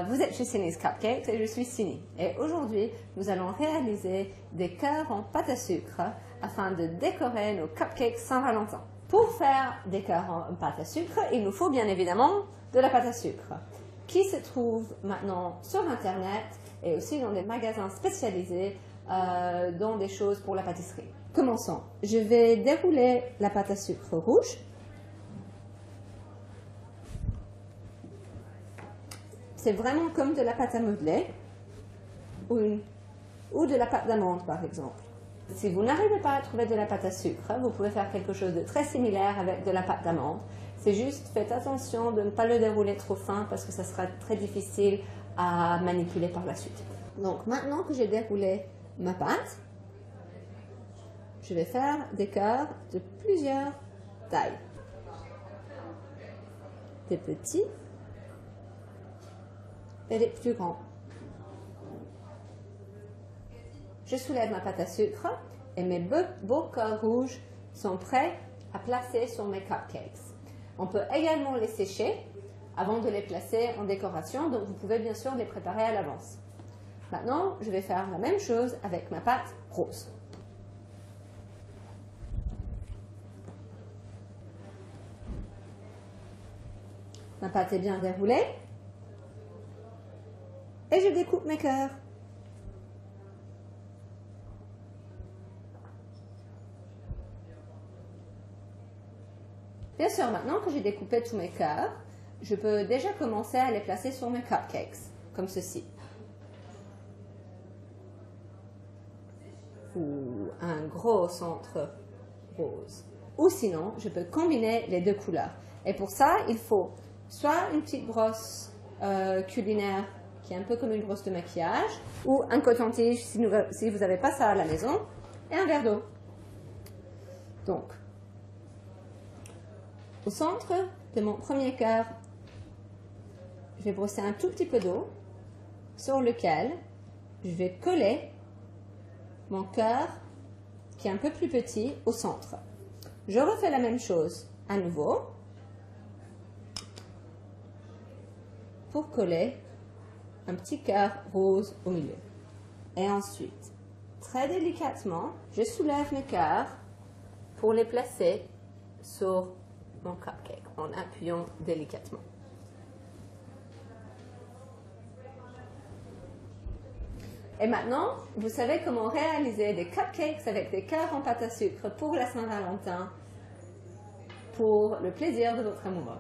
Vous êtes chez Cindy's Cupcakes et je suis Cindy. Et aujourd'hui, nous allons réaliser des cœurs en pâte à sucre afin de décorer nos cupcakes Saint-Valentin. Pour faire des cœurs en pâte à sucre, il nous faut bien évidemment de la pâte à sucre qui se trouve maintenant sur Internet et aussi dans des magasins spécialisés dans des choses pour la pâtisserie. Commençons. Je vais dérouler la pâte à sucre rouge. C'est vraiment comme de la pâte à modeler ou de la pâte d'amande par exemple. Si vous n'arrivez pas à trouver de la pâte à sucre, vous pouvez faire quelque chose de très similaire avec de la pâte d'amande. C'est juste, faites attention de ne pas le dérouler trop fin parce que ça sera très difficile à manipuler par la suite. Donc maintenant que j'ai déroulé ma pâte, je vais faire des cœurs de plusieurs tailles. Des petits et des plus grands. Je soulève ma pâte à sucre et mes beaux cœurs rouges sont prêts à placer sur mes cupcakes. On peut également les sécher avant de les placer en décoration, donc vous pouvez bien sûr les préparer à l'avance. Maintenant, je vais faire la même chose avec ma pâte rose. Ma pâte est bien déroulée et je découpe mes cœurs. Bien sûr, maintenant que j'ai découpé tous mes cœurs, je peux déjà commencer à les placer sur mes cupcakes, comme ceci. Ou un gros centre rose. Ou sinon, je peux combiner les deux couleurs. Et pour ça, il faut soit une petite brosse culinaire qui est un peu comme une brosse de maquillage, ou un coton-tige si vous n'avez pas ça à la maison, et un verre d'eau. Donc, au centre de mon premier cœur, je vais brosser un tout petit peu d'eau sur lequel je vais coller mon cœur qui est un peu plus petit au centre. Je refais la même chose à nouveau pour coller un petit cœur rose au milieu. Et ensuite, très délicatement, je soulève mes cœurs pour les placer sur mon cupcake en appuyant délicatement. Et maintenant, vous savez comment réaliser des cupcakes avec des cœurs en pâte à sucre pour la Saint-Valentin, pour le plaisir de votre amoureux.